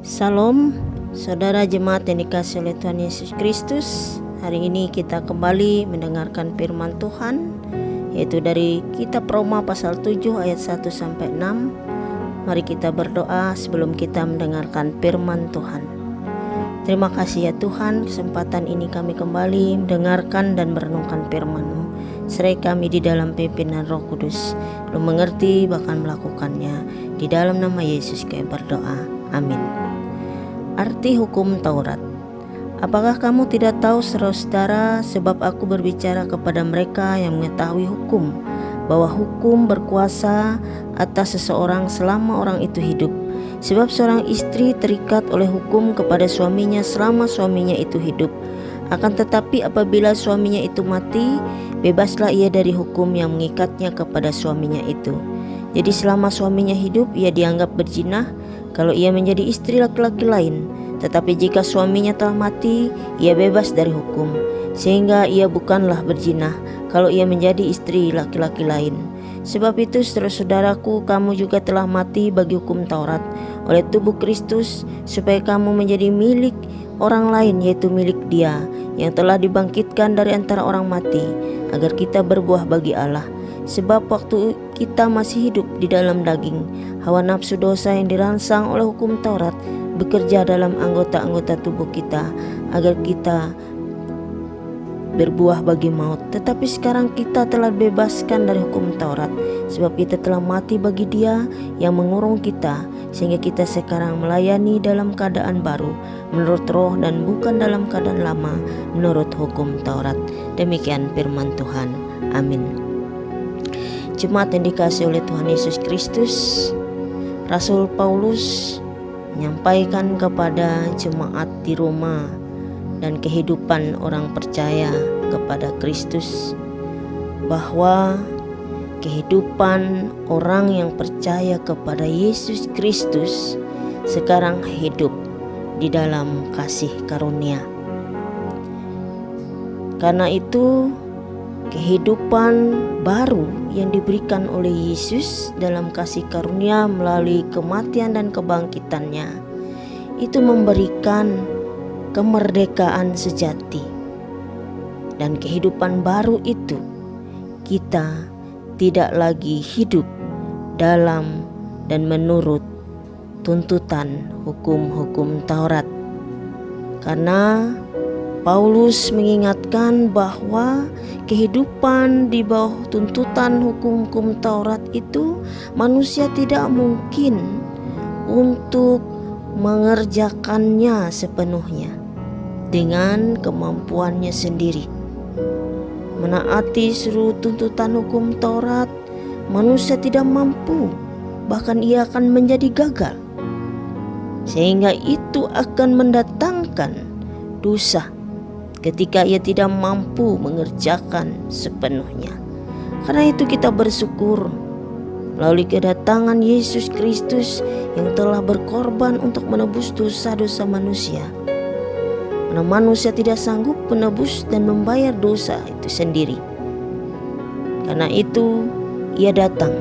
Salam, saudara jemaat yang dikasihi oleh Tuhan Yesus Kristus. Hari ini kita kembali mendengarkan firman Tuhan, yaitu dari kitab Roma pasal 7 ayat 1-6. Mari kita berdoa sebelum kita mendengarkan firman Tuhan. Terima kasih ya Tuhan, kesempatan ini kami kembali mendengarkan dan merenungkan firman-Mu. Serai kami di dalam pimpinan Roh Kudus, belum mengerti bahkan melakukannya. Di dalam nama Yesus kami berdoa. Amin. Arti hukum Taurat. Apakah kamu tidak tahu saudara-saudara, sebab aku berbicara kepada mereka yang mengetahui hukum, bahwa hukum berkuasa atas seseorang selama orang itu hidup. Sebab seorang istri terikat oleh hukum kepada suaminya selama suaminya itu hidup. Akan tetapi apabila suaminya itu mati, bebaslah ia dari hukum yang mengikatnya kepada suaminya itu. Jadi selama suaminya hidup, ia dianggap berzinah kalau ia menjadi istri laki-laki lain. Tetapi jika suaminya telah mati, ia bebas dari hukum, sehingga ia bukanlah berzinah kalau ia menjadi istri laki-laki lain. Sebab itu saudara-saudaraku, kamu juga telah mati bagi hukum Taurat oleh tubuh Kristus, supaya kamu menjadi milik orang lain, yaitu milik Dia yang telah dibangkitkan dari antara orang mati, agar kita berbuah bagi Allah. Sebab waktu kita masih hidup di dalam daging, hawa nafsu dosa yang dirangsang oleh hukum Taurat bekerja dalam anggota-anggota tubuh kita, agar kita berbuah bagi maut. Tetapi sekarang kita telah bebaskan dari hukum Taurat, sebab kita telah mati bagi Dia yang mengurung kita, sehingga kita sekarang melayani dalam keadaan baru menurut roh, dan bukan dalam keadaan lama menurut hukum Taurat. Demikian firman Tuhan. Amin. Jemaat yang dikasihi oleh Tuhan Yesus Kristus, Rasul Paulus menyampaikan kepada jemaat di Roma dan kehidupan orang percaya kepada Kristus, bahwa kehidupan orang yang percaya kepada Yesus Kristus sekarang hidup di dalam kasih karunia. Karena itu kehidupan baru yang diberikan oleh Yesus dalam kasih karunia melalui kematian dan kebangkitannya itu memberikan kemerdekaan sejati. Dan kehidupan baru itu, kita tidak lagi hidup dalam dan menurut tuntutan hukum-hukum Taurat. Karena Paulus mengingatkan bahwa kehidupan di bawah tuntutan hukum-hukum Taurat itu, manusia tidak mungkin untuk mengerjakannya sepenuhnya dengan kemampuannya sendiri. Menaati seluruh tuntutan hukum Taurat, manusia tidak mampu, bahkan ia akan menjadi gagal, sehingga itu akan mendatangkan dosa ketika ia tidak mampu mengerjakan sepenuhnya. Karena itu kita bersyukur melalui kedatangan Yesus Kristus yang telah berkorban untuk menebus dosa-dosa manusia. Karena manusia tidak sanggup menebus dan membayar dosa itu sendiri. Karena itu ia datang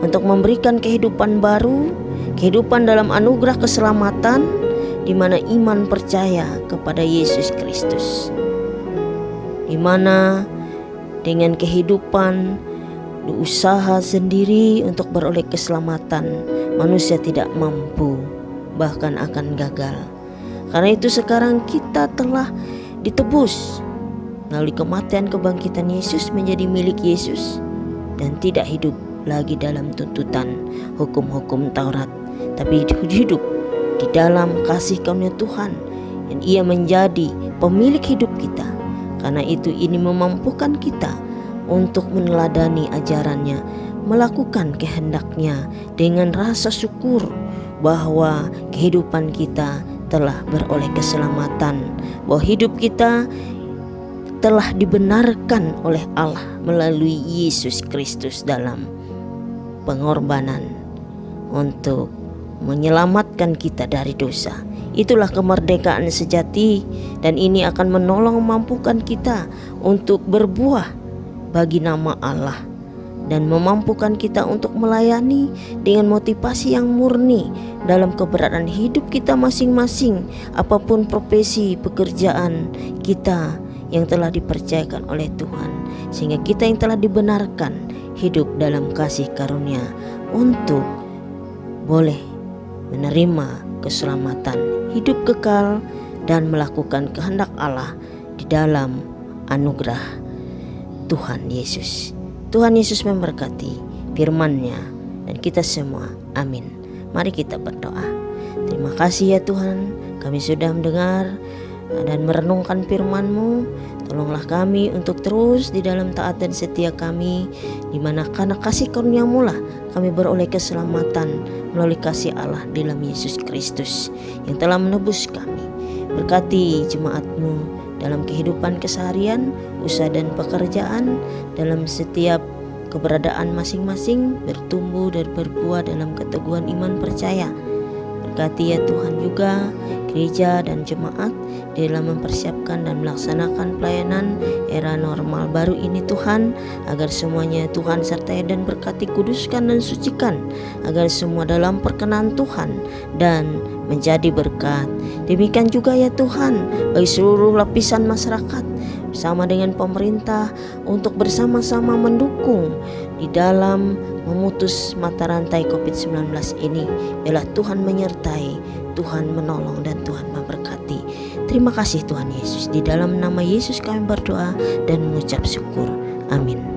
untuk memberikan kehidupan baru, kehidupan dalam anugerah keselamatan, di mana iman percaya kepada Yesus Kristus, di mana dengan kehidupan usaha sendiri untuk beroleh keselamatan, manusia tidak mampu, bahkan akan gagal. Karena itu sekarang kita telah ditebus melalui kematian kebangkitan Yesus, menjadi milik Yesus, dan tidak hidup lagi dalam tuntutan hukum-hukum Taurat, tapi hidup di dalam kasih karunia Tuhan, dan ia menjadi pemilik hidup kita. Karena itu ini memampukan kita untuk meneladani ajarannya, melakukan kehendaknya dengan rasa syukur bahwa kehidupan kita telah beroleh keselamatan, bahwa hidup kita telah dibenarkan oleh Allah melalui Yesus Kristus dalam pengorbanan untuk menyelamatkan kita dari dosa. Itulah kemerdekaan sejati, dan ini akan menolong memampukan kita untuk berbuah bagi nama Allah dan memampukan kita untuk melayani dengan motivasi yang murni dalam keberadaan hidup kita masing-masing, apapun profesi pekerjaan kita yang telah dipercayakan oleh Tuhan, sehingga kita yang telah dibenarkan hidup dalam kasih karunia untuk boleh menerima keselamatan, hidup kekal, dan melakukan kehendak Allah di dalam anugerah Tuhan Yesus. Tuhan Yesus memberkati firman-Nya dan kita semua. Amin. Mari kita berdoa. Terima kasih ya Tuhan, kami sudah mendengar dan merenungkan firman-Mu. Tolonglah kami untuk terus di dalam taat dan setia kami, di mana karena kasih karunia-Mu lah kami beroleh keselamatan melalui kasih Allah dalam Yesus Kristus yang telah menebus kami. Berkati jemaat-Mu dalam kehidupan keseharian, usaha dan pekerjaan, dalam setiap keberadaan masing-masing, bertumbuh dan berbuah dalam keteguhan iman percaya. Berkati ya Tuhan juga gereja dan jemaat dalam mempersiapkan dan melaksanakan pelayanan era normal baru ini Tuhan, agar semuanya Tuhan sertai dan berkati, kuduskan dan sucikan, agar semua dalam perkenan Tuhan dan menjadi berkat. Demikian juga ya Tuhan bagi seluruh lapisan masyarakat bersama dengan pemerintah untuk bersama-sama mendukung di dalam memutus mata rantai COVID-19 ini. Biarlah Tuhan menyertai, Tuhan menolong dan Tuhan memberkati. Terima kasih Tuhan Yesus. Di dalam nama Yesus kami berdoa dan mengucap syukur. Amin.